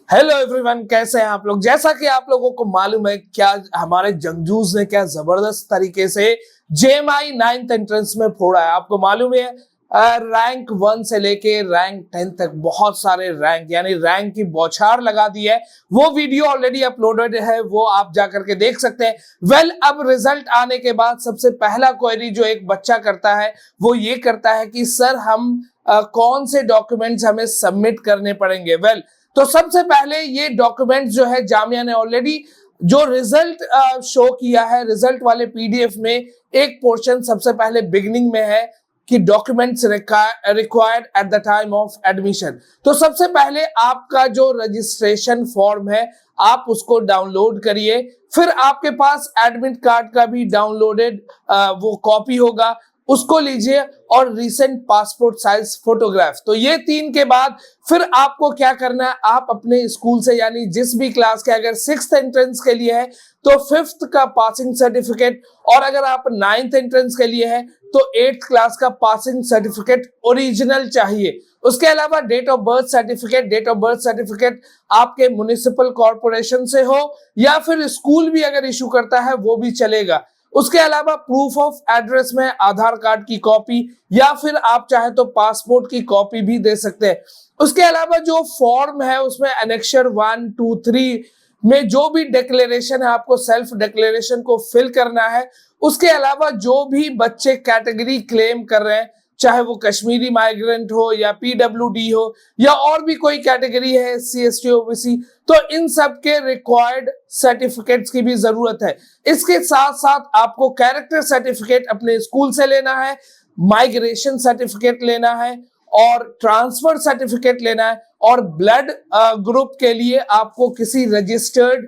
Hello everyone, कैसे हैं आप लोग। जैसा कि आप लोगों को मालूम है, क्या हमारे जंगजूस ने क्या जबरदस्त तरीके से जेएमआई 9th एंट्रेंस में फोड़ा है। आपको मालूम है रैंक 1 से लेके रैंक 10 तक बहुत सारे रैंक यानी रैंक की बौछार लगा दी है। वो वीडियो ऑलरेडी अपलोडेड है, वो आप जाकर के देख सकते हैं। अब रिजल्ट आने के बाद सबसे पहला क्वेरी जो एक बच्चा करता है वो ये करता है कि सर हम कौन से डॉक्यूमेंट्स हमें सबमिट करने पड़ेंगे। तो सबसे पहले ये डॉक्यूमेंट जो है जामिया ने ऑलरेडी जो रिजल्ट शो किया है, रिजल्ट वाले पीडीएफ में एक पोर्शन सबसे पहले बिगिनिंग में है कि documents required at the time of admission. तो सबसे पहले आपका जो रजिस्ट्रेशन फॉर्म है आप उसको डाउनलोड करिए, फिर आपके पास एडमिट कार्ड का भी डाउनलोडेड वो कॉपी होगा, उसको लीजिए, और रीसेंट पासपोर्ट साइज फोटोग्राफ। तो ये 3 के बाद फिर आपको क्या करना है, आप अपने स्कूल से यानी जिस भी क्लास के, अगर 6th एंट्रेंस के लिए है तो 5th का पासिंग सर्टिफिकेट, और अगर आप 9th एंट्रेंस के लिए है तो 8th क्लास का पासिंग सर्टिफिकेट ओरिजिनल चाहिए। उसके अलावा डेट ऑफ बर्थ सर्टिफिकेट आपके म्युनिसिपल कॉर्पोरेशन से हो या फिर स्कूल भी अगर इशू करता है वो भी चलेगा। उसके अलावा प्रूफ ऑफ एड्रेस में आधार कार्ड की कॉपी या फिर आप चाहे तो पासपोर्ट की कॉपी भी दे सकते हैं। उसके अलावा जो फॉर्म है उसमें एनेक्सर 1, 2, 3 में जो भी डिक्लेरेशन है आपको सेल्फ डिक्लेरेशन को फिल करना है। उसके अलावा जो भी बच्चे कैटेगरी क्लेम कर रहे हैं, चाहे वो कश्मीरी माइग्रेंट हो या पीडब्ल्यूडी हो या और भी कोई कैटेगरी है, SC, ST, OBC, तो इन सब के रिक्वायर्ड सर्टिफिकेट्स की भी जरूरत है। इसके साथ साथ आपको कैरेक्टर सर्टिफिकेट अपने स्कूल से लेना है, माइग्रेशन सर्टिफिकेट लेना है और ट्रांसफर सर्टिफिकेट लेना है, और ब्लड ग्रुप के लिए आपको किसी रजिस्टर्ड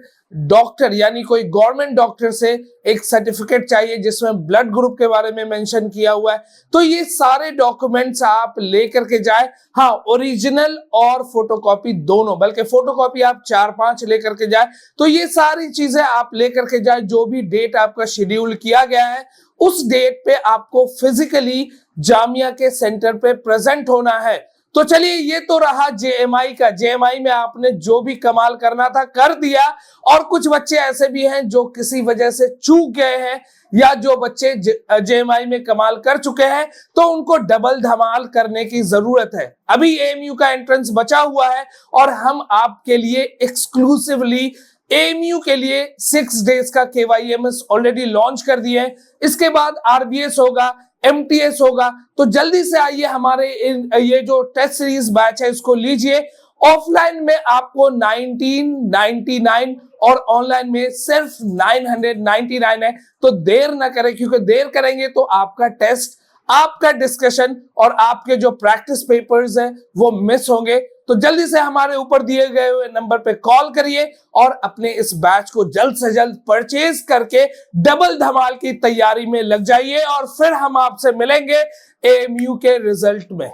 डॉक्टर यानी कोई गवर्नमेंट डॉक्टर से एक सर्टिफिकेट चाहिए जिसमें ब्लड ग्रुप के बारे में मेंशन किया हुआ है। तो ये सारे डॉक्यूमेंट्स आप लेकर के जाए। हाँ, ओरिजिनल और फोटोकॉपी दोनों, बल्कि फोटोकॉपी आप 4-5 लेकर के जाए। तो ये सारी चीजें आप लेकर के जाए। जो भी डेट आपका शेड्यूल किया गया है उस डेट पे आपको फिजिकली जामिया के सेंटर पे प्रेजेंट होना है। तो चलिए, ये तो रहा जेएमआई का। जेएमआई में आपने जो भी कमाल करना था कर दिया, और कुछ बच्चे ऐसे भी हैं जो किसी वजह से चूक गए हैं, या जो बच्चे जेएमआई में कमाल कर चुके हैं तो उनको डबल धमाल करने की जरूरत है। अभी एएमयू का एंट्रेंस बचा हुआ है और हम आपके लिए एक्सक्लूसिवली एएमयू के लिए 6 डेज का KYMS ऑलरेडी लॉन्च कर दिए हैं। इसके बाद RBS होगा, MTS होगा। तो जल्दी से आइए, हमारे ये जो टेस्ट सीरीज बैच है इसको लीजिए। ऑफलाइन में आपको 1999 और ऑनलाइन में सिर्फ 999 है। तो देर ना करें, क्योंकि देर करेंगे तो आपका टेस्ट, आपका डिस्कशन और आपके जो प्रैक्टिस पेपर्स हैं वो मिस होंगे। तो जल्दी से हमारे ऊपर दिए गए हुए नंबर पे कॉल करिए और अपने इस बैच को जल्द से जल्द परचेज करके डबल धमाल की तैयारी में लग जाइए, और फिर हम आपसे मिलेंगे एएमयू के रिजल्ट में।